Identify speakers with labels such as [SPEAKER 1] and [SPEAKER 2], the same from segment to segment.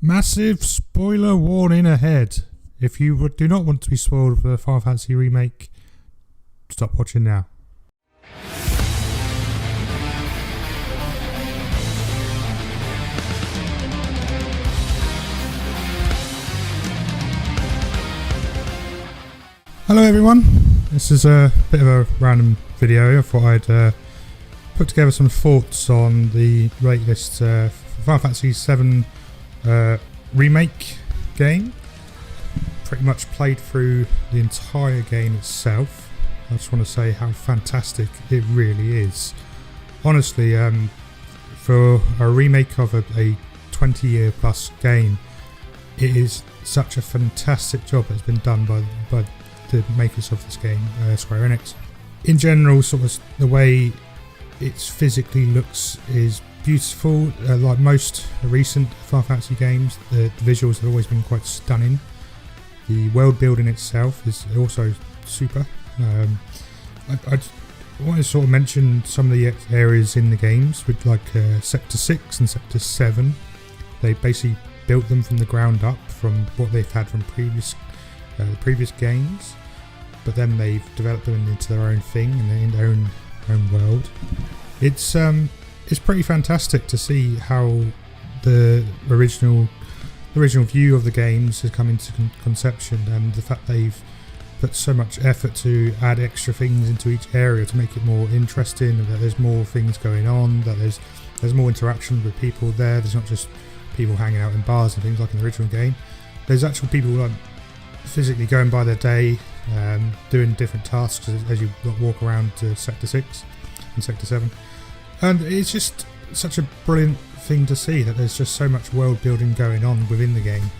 [SPEAKER 1] Massive spoiler warning ahead. If you do not want to be spoiled for the Final Fantasy Remake, stop watching now. Hello everyone, this is a bit of a random video. I thought I'd put together some thoughts on the latest Final Fantasy VII Remake game. Pretty much played through the entire game itself. I just want to say how fantastic it really is. Honestly, for a remake of a 20-year plus game, it is such a fantastic job that's been done by the makers of this game, Square Enix. In general, sort of the way it physically looks is beautiful. Like most recent Final Fantasy games, the visuals have always been quite stunning. The world building itself is also super. I want to sort of mention some of the areas in the games with like Sector 6 and Sector 7. They basically built them from the ground up from what they've had from previous games, but then they've developed them into their own thing and in their own world. It's pretty fantastic to see how the original view of the games has come into conception, and the fact they've put so much effort to add extra things into each area to make it more interesting, and that there's more things going on, that there's more interaction with people there. There's not just people hanging out in bars and things like in the original game. There's actual people like physically going by their day, doing different tasks as you walk around to Sector 6 and Sector 7. And it's just such a brilliant thing to see that there's just so much world building going on within the game.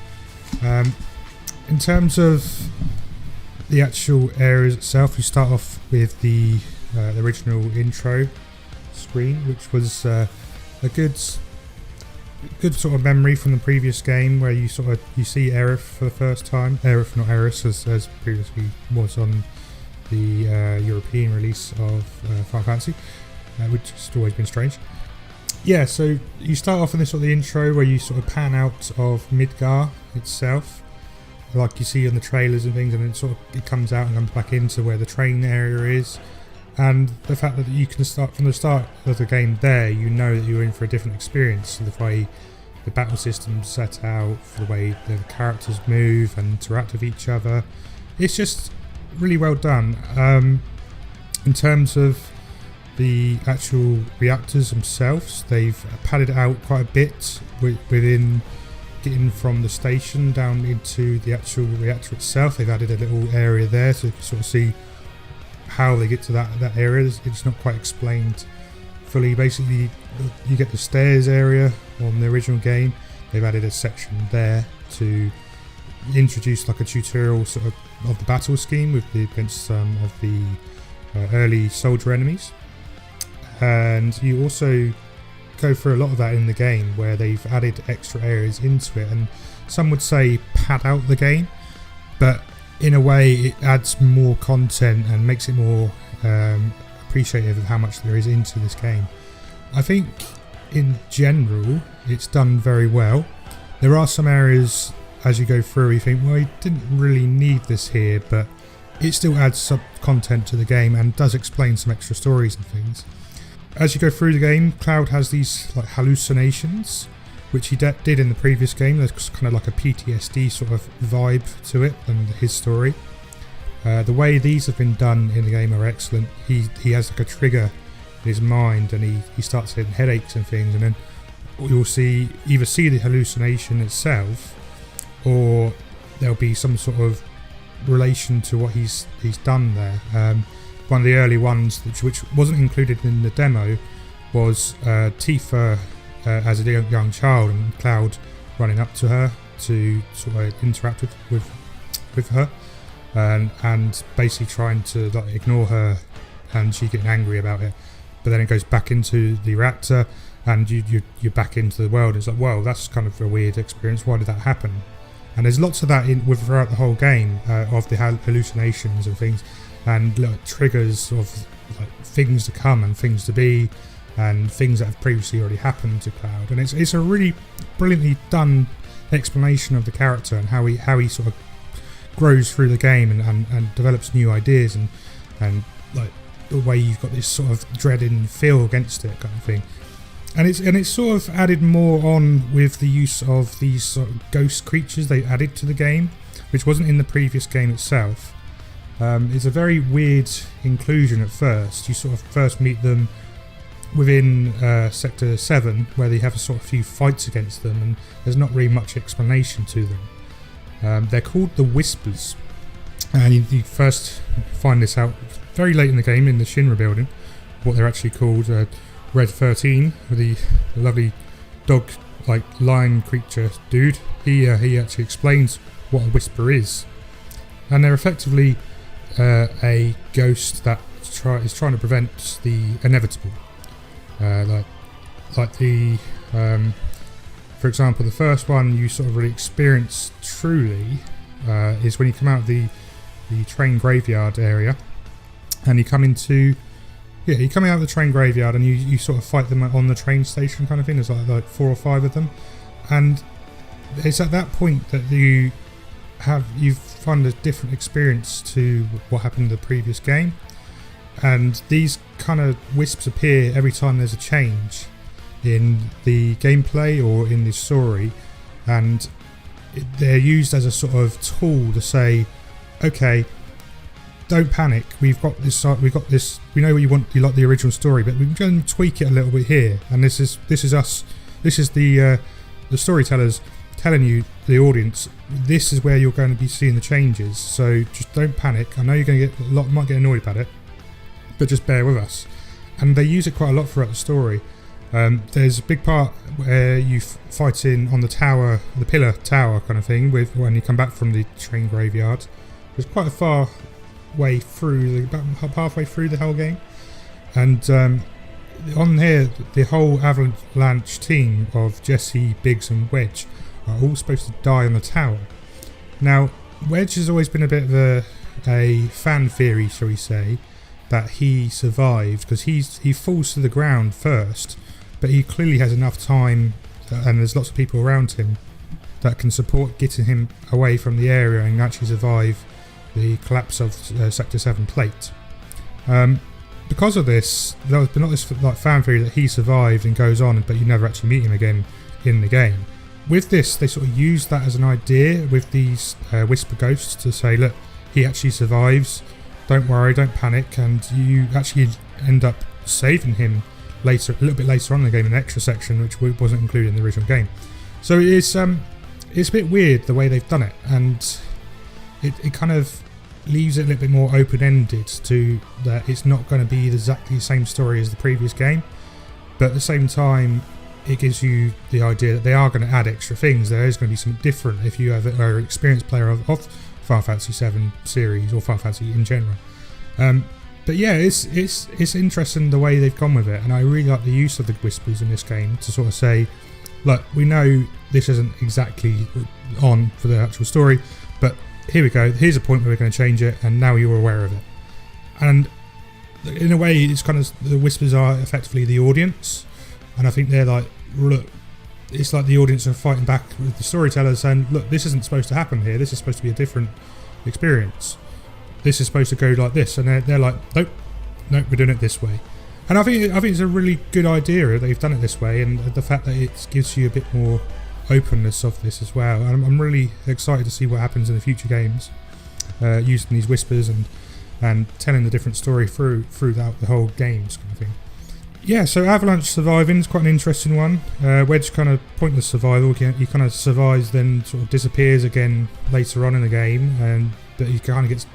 [SPEAKER 1] In terms of the actual areas itself, we start off with the original intro screen, which was a good sort of memory from the previous game, where you see Aerith for the first time. Aerith, not Eris, as previously was on the European release of Final Fantasy, which has always been strange. Yeah, so you start off in this sort of the intro where you sort of pan out of Midgar itself, like you see in the trailers and things, and then it comes out and comes back into where the train area is. And the fact that you can start from the start of the game there, you know that you're in for a different experience. So the way the battle system's set out, the way the characters move and interact with each other, it's just really well done. In terms of the actual reactors themselves, they've padded it out quite a bit within getting from the station down into the actual reactor itself. They've added a little area there to sort of see how they get to that area. It's not quite explained fully. Basically, you get the stairs area on the original game. They've added a section there to introduce like a tutorial sort of the battle scheme against some of the early soldier enemies. And you also go through a lot of that in the game, where they've added extra areas into it, and some would say pad out the game, but in a way it adds more content and makes it more appreciative of how much there is into this game. I think in general it's done very well. There are some areas as you go through you think, well, you didn't really need this here, but it still adds some content to the game and does explain some extra stories and things. As you go through the game, Cloud has these like hallucinations, which he did in the previous game. There's kind of like a PTSD sort of vibe to it and his story. The way these have been done in the game are excellent. He has like a trigger in his mind, and he starts getting headaches and things, and then you'll either see the hallucination itself, or there'll be some sort of relation to what he's done there. One of the early ones, which wasn't included in the demo, was Tifa as a young child, and Cloud running up to her to sort of interact with her, and basically trying to like ignore her, and she getting angry about it. But then it goes back into the reactor, and you're back into the world. It's like, well, that's kind of a weird experience. Why did that happen? And there's lots of that throughout the whole game, of the hallucinations and things, and like triggers of like things to come and things to be, and things that have previously already happened to Cloud. And it's a really brilliantly done explanation of the character and how he sort of grows through the game and develops new ideas and like the way you've got this sort of dreading feel against it kind of thing. And it's sort of added more on with the use of these sort of ghost creatures they added to the game, which wasn't in the previous game itself. It's a very weird inclusion at first. You sort of first meet them within Sector 7, where they have a sort of few fights against them, and there's not really much explanation to them. They're called the Whispers, and you first find this out very late in the game in the Shinra building, what they're actually called. Red 13, with the lovely dog-like lion creature dude, he actually explains what a Whisper is. And they're effectively a ghost that is trying to prevent the inevitable. Like the, for example, the first one you sort of really experience truly is when you come out of the train graveyard area, and you come into, you come out of the train graveyard and you sort of fight them on the train station kind of thing. There's like 4 or 5 of them, and it's at that point that you find a different experience to what happened in the previous game. And these kind of wisps appear every time there's a change in the gameplay or in the story, and they're used as a sort of tool to say, okay, don't panic, we know what you want, you like the original story, but we can tweak it a little bit here, and this is the storytellers telling you, the audience, this is where you're going to be seeing the changes, so just don't panic. I know you're going to might get annoyed about it, but just bear with us. And they use it quite a lot throughout the story. There's a big part where you fight on the tower, the pillar tower kind of thing, when you come back from the train graveyard. There's quite a far way through, about halfway through the whole game, and on here the whole Avalanche team of Jesse, Biggs and Wedge are all supposed to die on the tower. Now Wedge has always been a bit of a fan theory, shall we say, that he survived because he falls to the ground first, but he clearly has enough time and there's lots of people around him that can support getting him away from the area and actually survive the collapse of Sector 7 plate. Because of this, there's been not this like fan theory that he survived and goes on, but you never actually meet him again in the game. With this, they sort of use that as an idea with these Whisper ghosts to say, look, he actually survives, don't worry, don't panic, and you actually end up saving him later, a little bit later on in the game, in an extra section which wasn't included in the original game. So it's a bit weird the way they've done it, and it kind of leaves it a little bit more open-ended to that it's not going to be exactly the same story as the previous game, but at the same time it gives you the idea that they are going to add extra things. There is going to be something different if you are an experienced player of Final Fantasy VII series or Final Fantasy in general. But yeah, it's interesting the way they've gone with it, and I really like the use of the Whispers in this game to sort of say, look, we know this isn't exactly on for the actual story, but here we go, here's a point where we're going to change it, and now you're aware of it. And in a way, it's kind of, the Whispers are effectively the audience, and I think they're like, look, it's like the audience are fighting back with the storytellers saying, look, this isn't supposed to happen here, this is supposed to be a different experience, this is supposed to go like this, and they're like, nope, we're doing it this way. And I think it's a really good idea that they've done it this way, and the fact that it gives you a bit more openness of this as well. And I'm really excited to see what happens in the future games, using these Whispers and telling the different story throughout the whole games kind of thing. Yeah, so Avalanche surviving is quite an interesting one. Wedge kind of pointless survival. He kind of survives, then sort of disappears again later on in the game, but he kind of gets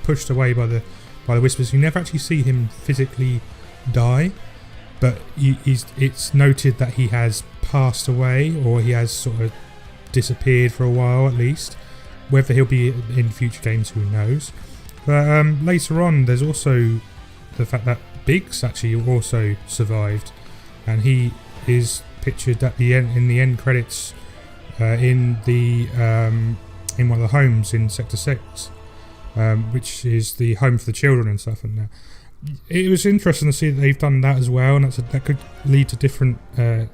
[SPEAKER 1] pushed away by the Whispers. You never actually see him physically die, but it's noted that he has passed away, or he has sort of disappeared for a while at least. Whether he'll be in future games, who knows. But later on, there's also the fact that Biggs actually also survived, and he is pictured at the end, in the end credits, in one of the homes in Sector 6, which is the home for the children and stuff. And it was interesting to see that they've done that as well, and that could lead to different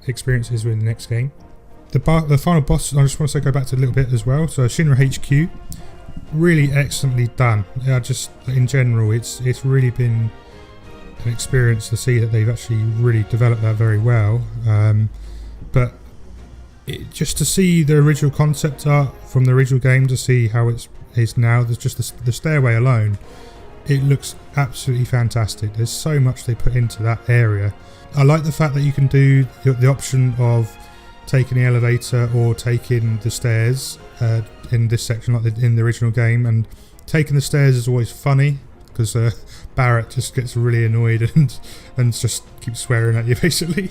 [SPEAKER 1] experiences in the next game. The final boss, I just want to go back to a little bit as well. So Shinra HQ, really excellently done. Just in general, it's really been an experience to see that they've actually really developed that very well. But just to see the original concept art from the original game, to see how it is now, there's just the stairway alone, it looks absolutely fantastic. There's so much they put into that area. I like the fact that you can do the option of taking the elevator or taking the stairs in this section, like in the original game. And taking the stairs is always funny because Barrett just gets really annoyed and just keeps swearing at you basically.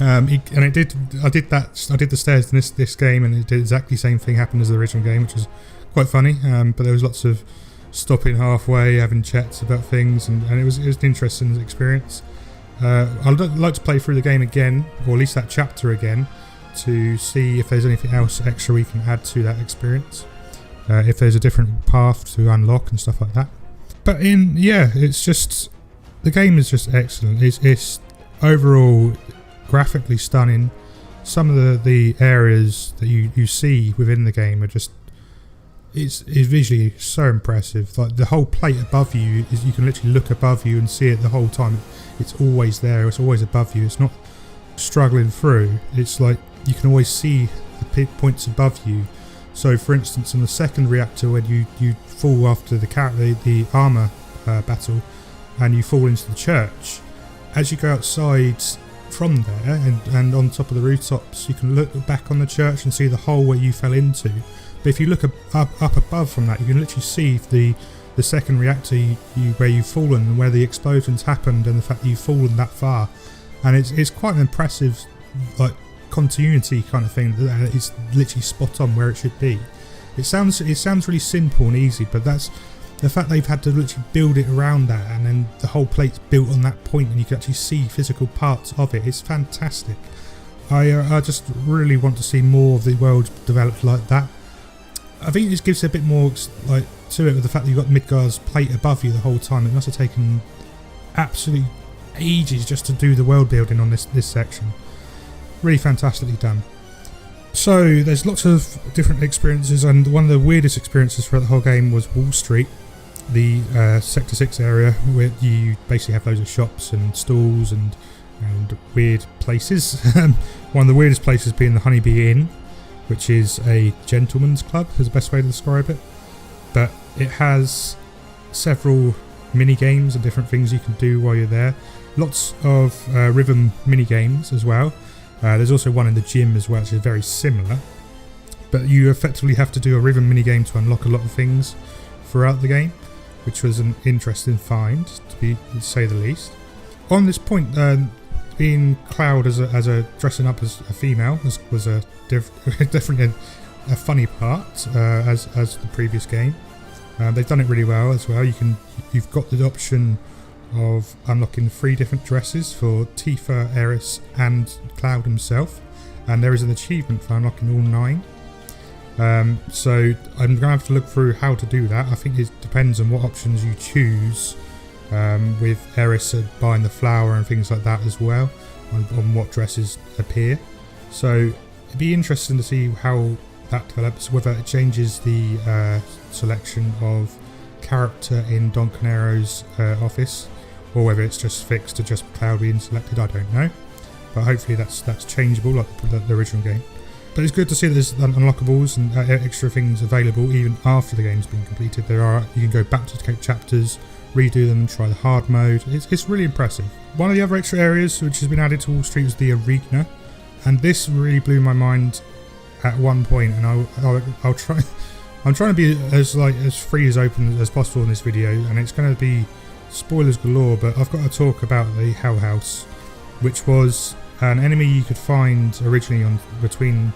[SPEAKER 1] I did the stairs in this game, and it did exactly the same thing happen as the original game, which was quite funny. But there was lots of stopping halfway, having chats about things, and it was an interesting experience. I'd like to play through the game again, or at least that chapter again, to see if there's anything else extra we can add to that experience. If there's a different path to unlock and stuff like that. But it's just, the game is just excellent. It's overall graphically stunning. Some of the areas that you see within the game are just, it's visually so impressive. Like the whole plate above you is, you can literally look above you and see it the whole time. It's always there, it's always above you, it's not struggling through. It's like you can always see the points above you. So for instance, in the second reactor, when you fall after the armor battle and you fall into the church, as you go outside from there and on top of the rooftops, you can look back on the church and see the hole where you fell into. But if you look up above from that, you can literally see the second reactor where you've fallen and where the explosions happened, and the fact that you've fallen that far. And it's quite an impressive like continuity kind of thing. It's literally spot on where it should be. It sounds really simple and easy, but that's the fact they've had to literally build it around that, and then the whole plate's built on that point and you can actually see physical parts of it. It's fantastic. I just really want to see more of the world developed like that. I think this gives a bit more like to it with the fact that you've got Midgard's plate above you the whole time. It must have taken absolutely ages just to do the world building on this section. Really fantastically done. So there's lots of different experiences, and one of the weirdest experiences throughout the whole game was Wall Street, the Sector 6 area, where you basically have loads of shops and stalls and weird places. One of the weirdest places being the Honeybee Inn, which is a gentleman's club, is the best way to describe it. But it has several mini games and different things you can do while you're there. Lots of rhythm mini games as well. There's also one in the gym as well, which is very similar. But you effectively have to do a rhythm mini game to unlock a lot of things throughout the game, which was an interesting find, to say the least. On this point, being Cloud as a dressing up as a female was a definitely a funny part as the previous game. They've done it really well as well. You've got the option of unlocking 3 different dresses for Tifa, Eris and Cloud himself, and there is an achievement for unlocking all 9. So I'm going to have to look through how to do that. I think it depends on what options you choose, with Eris buying the flower and things like that as well, on what dresses appear. So it'd be interesting to see how that develops, whether it changes the selection of character in Don Canero's office, or whether it's just fixed to just Cloud being selected. I don't know, but hopefully that's changeable like the original game. But it's good to see that there's unlockables and extra things available even after the game's been completed. You can go back to chapters, redo them, try the hard mode. It's really impressive. One of the other extra areas which has been added to Wall Street is the arena, and this really blew my mind at one point, and I'll try. I'm trying to be as free as open as possible in this video, and it's going to be spoilers galore, but I've got to talk about the Hell House, which was an enemy you could find originally between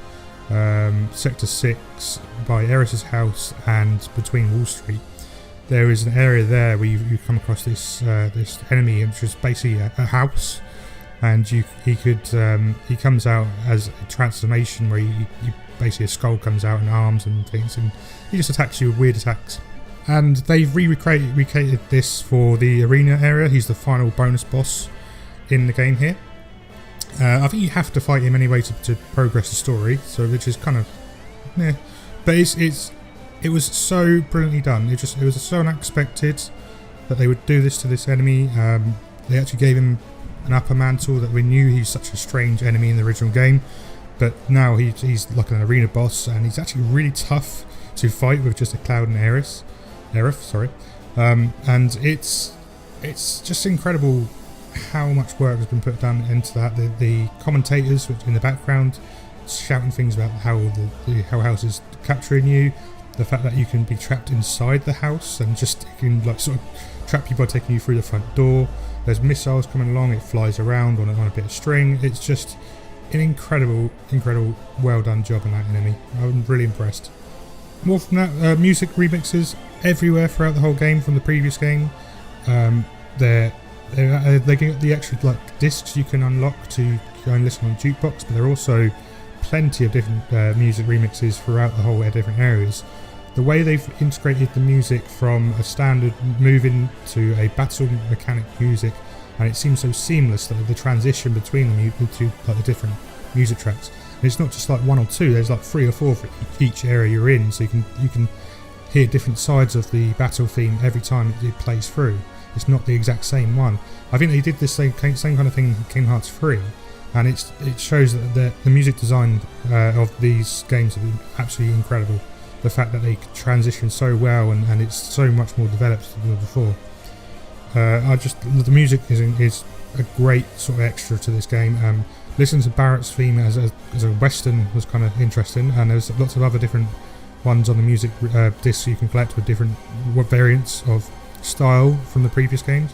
[SPEAKER 1] Sector 6 by Eris's house and between Wall Street. There is an area there where you come across this enemy, which is basically a house, and he comes out as a transformation where you basically a skull comes out and arms and things, and he just attacks you with weird attacks. And they've recreated this for the arena area. He's the final bonus boss in the game here. I think you have to fight him anyway to progress the story, so which is kind of, yeah. But it was so brilliantly done. It was so unexpected that they would do this to this enemy. They actually gave him an upper mantle that we knew he's such a strange enemy in the original game, but now he's like an arena boss, and he's actually really tough to fight with just a Cloud and Aerith. And it's just incredible how much work has been put down into that. The commentators in the background shouting things about how how house is capturing you, the fact that you can be trapped inside the house and just it can like sort of trap you by taking you through the front door. There's missiles coming along, it flies around on a bit of string. It's just an incredible well done job on that enemy. I'm really impressed. More from that, music remixes everywhere throughout the whole game from the previous game. They get the extra like discs you can unlock to go and listen on jukebox, but there are also plenty of different music remixes throughout the whole different areas. The way they've integrated the music from a standard moving to a battle mechanic music, and it seems so seamless that the transition between the two like the different music tracks. And it's not just like one or two. There's like 3 or 4 for each area you're in, so you can hear different sides of the battle theme every time it plays through. It's not the exact same one. I think they did this same kind of thing in Kingdom Hearts 3, and it shows that the music design of these games have been absolutely incredible. The fact that they transition so well and it's so much more developed than before. The music is a great sort of extra to this game. Listening to Barrett's theme as a western was kind of interesting, and there's lots of other different ones on the music discs you can collect with different variants of style from the previous games,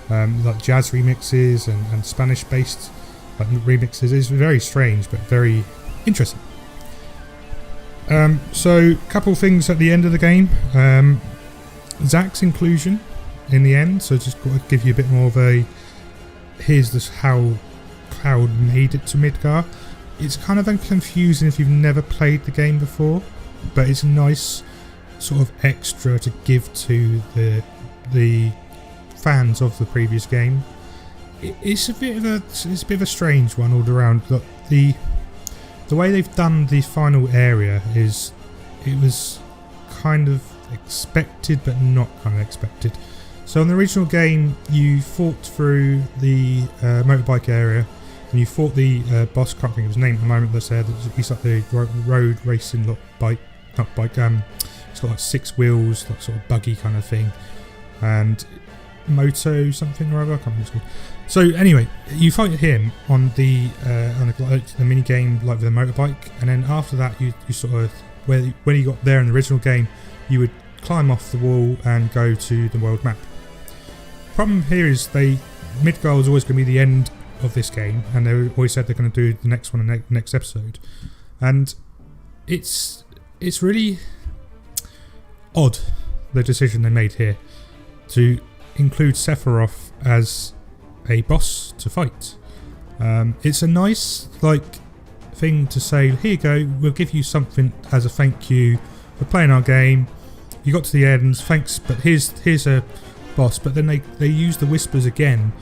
[SPEAKER 1] like jazz remixes and Spanish based like remixes. It's very strange but very interesting. So a couple of things at the end of the game. Zack's inclusion in the end, so just got to give you a bit more of a here's this how Cloud made it to Midgar. It's kind of confusing if you've never played the game before, but it's a nice sort of extra to give to the fans of the previous game. It's a bit of a strange one all around. Look, the way they've done the final area it was kind of expected but not kind of expected. So in the original game you fought through the motorbike area and you fought the boss, can't think of his name at the moment, that's there. He's like the road racing bike. It's got like 6 wheels, like sort of buggy kind of thing, and Moto something or other, I can't remember what it's called. So anyway, you fight him on the mini game like with a motorbike, and then after that you sort of when you got there in the original game, you would climb off the wall and go to the world map. Problem here is Midgar was always going to be the end of this game, and they always said they're going to do the next one in the next episode, and it's really odd the decision they made here to include Sephiroth as a boss to fight. It's a nice thing to say, here you go, we'll give you something as a thank you for playing our game, you got to the end, thanks, but here's a boss. But then they use the whispers again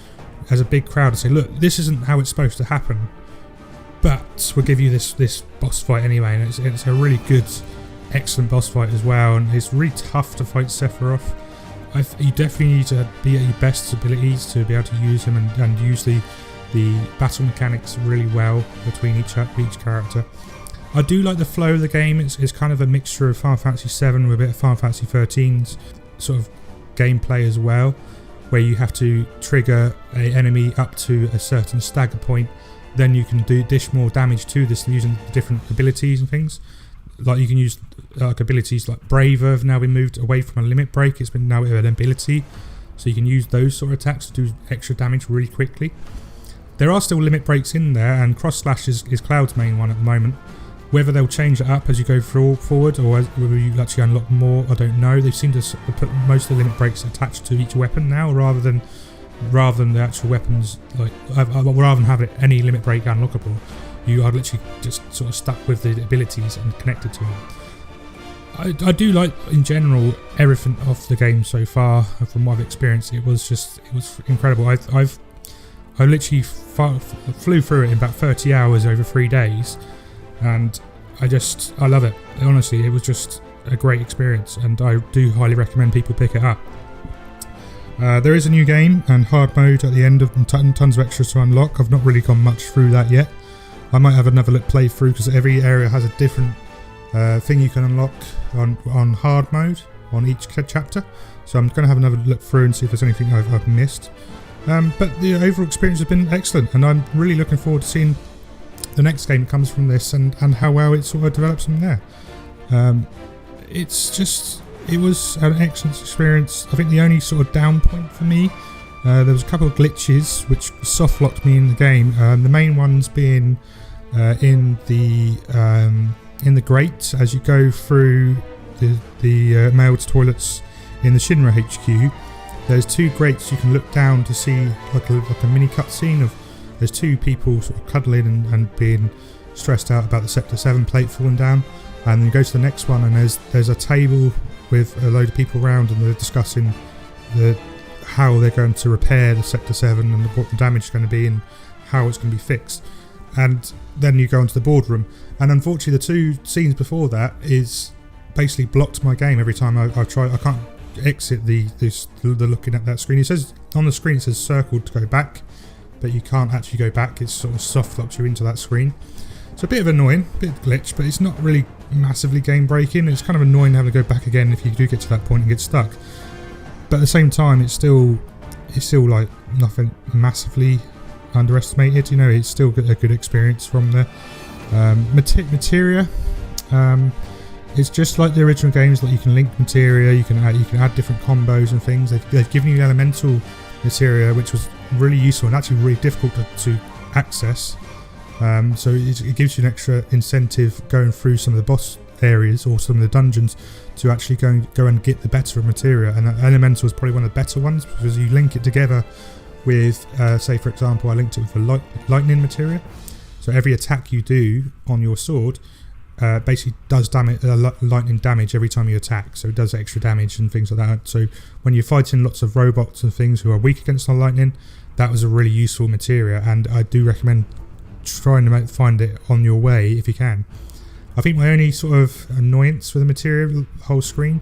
[SPEAKER 1] as a big crowd to say, look, this isn't how it's supposed to happen, but we'll give you this boss fight anyway, and it's a really good, excellent boss fight as well, and it's really tough to fight Sephiroth. You definitely need to be at your best abilities to be able to use him and use the battle mechanics really well between each character. I do like the flow of the game. It's kind of a mixture of Final Fantasy VII with a bit of Final Fantasy XIII's sort of gameplay as well, where you have to trigger an enemy up to a certain stagger point, then you can dish more damage to this using different abilities and things. Like you can use abilities like Braver have now been moved away from a limit break, it's been now an ability, so you can use those sort of attacks to do extra damage really quickly. There are still limit breaks in there, and Cross Slash is Cloud's main one at the moment. Whether they'll change it up as you go forward, or whether you actually unlock more, I don't know. They seem to put most of the limit breaks attached to each weapon now, rather than the actual weapons. Rather than having any limit break unlockable, you are literally just sort of stuck with the abilities and connected to them. I do like, in general, everything of the game so far. From what I've experienced, it was incredible. I literally flew through it in about 30 hours over 3 days, and I love it. Honestly, it was just a great experience, and I do highly recommend people pick it up. There is a new game and hard mode at the end of tons of extras to unlock. I've not really gone much through that yet. I might have another play through because every area has a different thing you can unlock on hard mode on each chapter. So I'm going to have another look through and see if there's anything I've missed. But the overall experience has been excellent, and I'm really looking forward to seeing the next game that comes from this and how well it sort of develops from there. It was an excellent experience. I think the only sort of down point for me, there was a couple of glitches which soft locked me in the game. The main ones being in the grate as you go through the male's toilets in the Shinra HQ. There's 2 grates you can look down to see like a mini cutscene of there's 2 people sort of cuddling and being stressed out about the Sector 7 plate falling down, and then you go to the next one and there's a table with a load of people around, and they're discussing how they're going to repair the Sector 7 and what the damage is going to be and how it's going to be fixed. And then you go into the boardroom, and unfortunately the 2 scenes before that is basically blocked my game every time I try. I can't exit the looking at that screen. It says on the screen, it says circled to go back, but you can't actually go back. It's sort of soft locks you into that screen. It's a bit of annoying, bit of glitch, but it's not really massively game breaking. It's kind of annoying having to go back again if you do get to that point and get stuck. But at the same time, it's still like nothing massively underestimated. You know, it's still a good experience from there. Materia. It's just like the original games, like you can link materia, you can add different combos and things. They've given you elemental materia, which was really useful and actually really difficult to access. So it gives you an extra incentive going through some of the boss areas or some of the dungeons to actually go and get the better of materia. And elemental is probably one of the better ones because you link it together with, say for example, I linked it with the lightning materia. So every attack you do on your sword basically does lightning damage every time you attack, so it does extra damage and things like that. So when you're fighting lots of robots and things who are weak against the lightning, that was a really useful materia, and I do recommend trying to find it on your way if you can. I think my only sort of annoyance with the materia whole screen,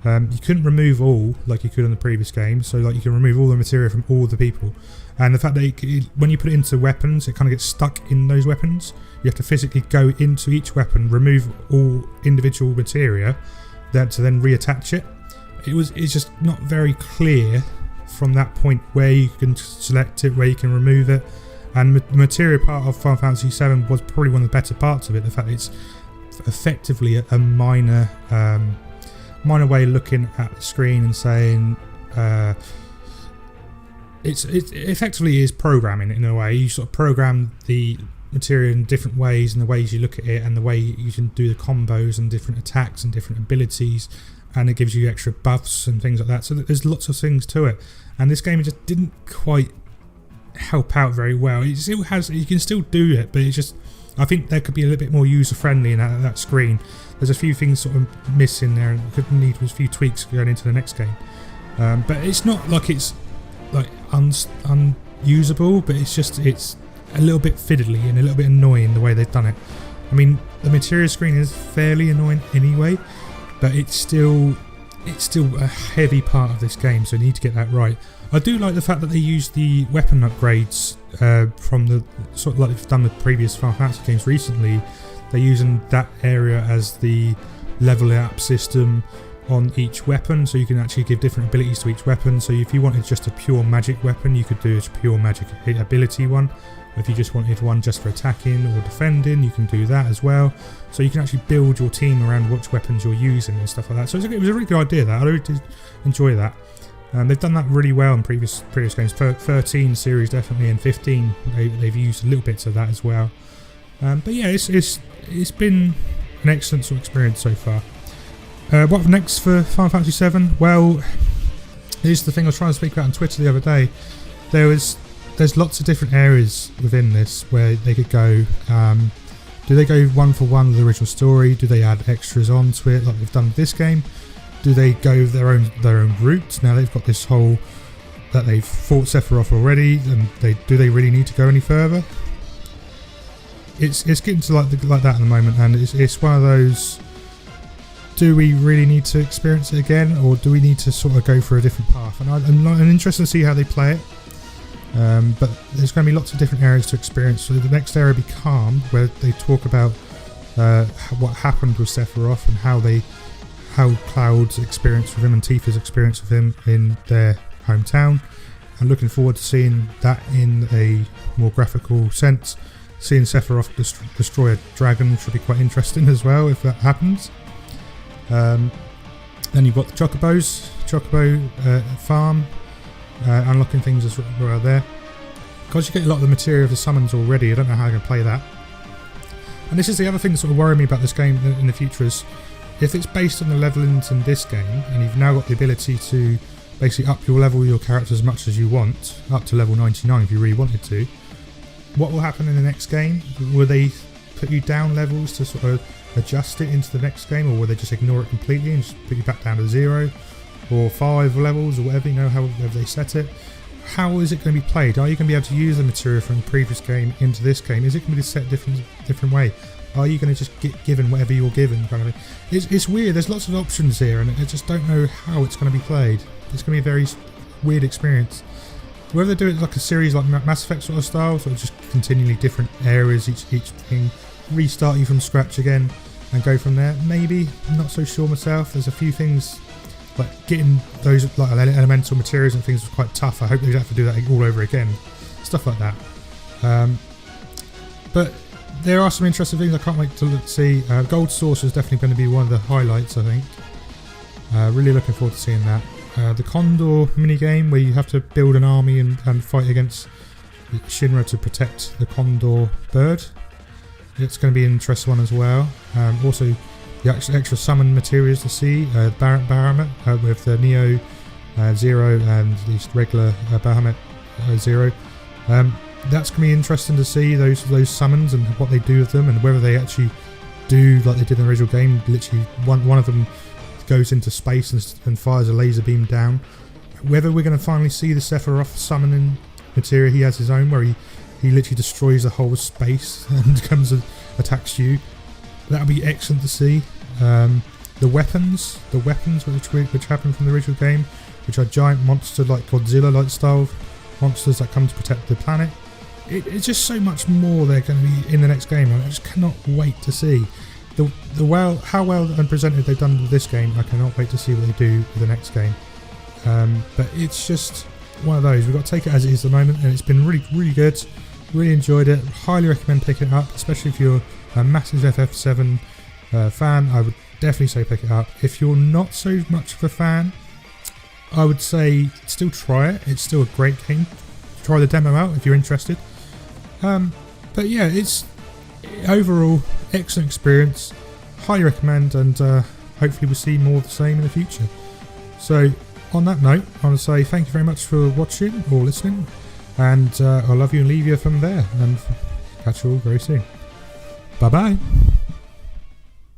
[SPEAKER 1] you couldn't remove all like you could on the previous game, so like you can remove all the materia from all the people, and the fact that when you put it into weapons, it kind of gets stuck in those weapons. You have to physically go into each weapon, remove all individual materia, to then reattach it. It's just not very clear from that point where you can select it, where you can remove it. And the materia part of Final Fantasy VII was probably one of the better parts of it. The fact that it's effectively a minor way of looking at the screen and saying it effectively is programming in a way. You sort of program the materia in different ways, and the ways you look at it and the way you can do the combos and different attacks and different abilities, and it gives you extra buffs and things like that. So there's lots of things to it, and this game just didn't quite help out very well. It still has, you can still do it, but it's just, I think there could be a little bit more user friendly in that screen. There's a few things sort of missing there, and could need a few tweaks going into the next game. But it's not like it's like unusable, but it's a little bit fiddly and a little bit annoying the way they've done it. I mean, the materia screen is fairly annoying anyway, but it's still a heavy part of this game, so you need to get that right. I do like the fact that they use the weapon upgrades from the sort of like they've done with previous Final Fantasy games recently. They're using that area as the level up system on each weapon, so you can actually give different abilities to each weapon. So if you wanted just a pure magic weapon, you could do a pure magic ability one. If you just wanted one just for attacking or defending, you can do that as well. So you can actually build your team around which weapons you're using and stuff like that. So it was a really good idea. That I really did enjoy that. They've done that really well in previous games. 13 series definitely, and 15 they've used little bits of that as well. But yeah, it's been an excellent sort of experience so far. What next for Final Fantasy VII? Well, here's the thing I was trying to speak about on Twitter the other day. There's lots of different areas within this where they could go. Do they go one for one with the original story? Do they add extras onto it like they've done with this game? Do they go their own route? Now they've got this whole that they've fought Sephiroth already, and do they really need to go any further? It's getting to like that at the moment, and it's one of those. Do we really need to experience it again, or do we need to sort of go for a different path? And I'm interested to see how they play it. But there's going to be lots of different areas to experience. So the next area will be Calm, where they talk about what happened with Sephiroth and how Cloud's experience with him and Tifa's experience with him in their hometown. I'm looking forward to seeing that in a more graphical sense. Seeing Sephiroth destroy a dragon should be quite interesting as well if that happens. Then you've got the Chocobo farm, unlocking things as well there. Because you get a lot of the material of the summons already, I don't know how I'm going to play that. And this is the other thing that sort of worrying me about this game in the future is if it's based on the levelings in this game, and you've now got the ability to basically up your level your character as much as you want, up to level 99 if you really wanted to, what will happen in the next game? Will they put you down levels to sort of adjust it into the next game, or will they just ignore it completely and just put you back down to 0 or 5 levels or whatever, however they set it? How is it going to be played? Are you going to be able to use the material from the previous game into this game? Is it going to be set different way? Are you going to just get given whatever you're given, kind of thing? It's weird. There's lots of options here, and I just don't know how it's going to be played. It's going to be a very weird experience. Whether they do it like a series like Mass Effect sort of style, sort of just continually different areas, each thing, restart you from scratch again and go from there. Maybe, I'm not so sure myself. There's a few things like getting those like elemental materials and things was quite tough. I hope they don't have to do that all over again. Stuff like that. But there are some interesting things I can't wait to see. Gold Source is definitely going to be one of the highlights, I think. Really looking forward to seeing that. The Condor minigame, where you have to build an army and fight against Shinra to protect the Condor bird. It's going to be an interesting one as well. Also, the extra summon materials to see. Bahamut with the Neo Zero and the regular Bahamut Zero. That's going to be interesting to see those summons and what they do with them, and whether they actually do like they did in the original game. Literally, one of them goes into space and fires a laser beam down. Whether we're going to finally see the Sephiroth summoning material he has his own, where he literally destroys the whole space and comes and attacks you. That'll be excellent to see. The weapons which happen from the original game, which are giant monster like Godzilla-like style monsters that come to protect the planet. It's just so much more they're going to be in the next game. I just cannot wait to see. How well and presented they've done with this game, I cannot wait to see what they do with the next game. But it's just one of those. We've got to take it as it is at the moment, and it's been really, really good. Really enjoyed it. Highly recommend picking it up, especially if you're a massive FF7 fan. I would definitely say pick it up. If you're not so much of a fan, I would say still try it. It's still a great game. Try the demo out if you're interested. But yeah, it's overall excellent experience. Highly recommend, and hopefully we'll see more of the same in the future. So on that note, I want to say thank you very much for watching or listening, and I'll love you and leave you from there, and catch you all very soon. Bye bye.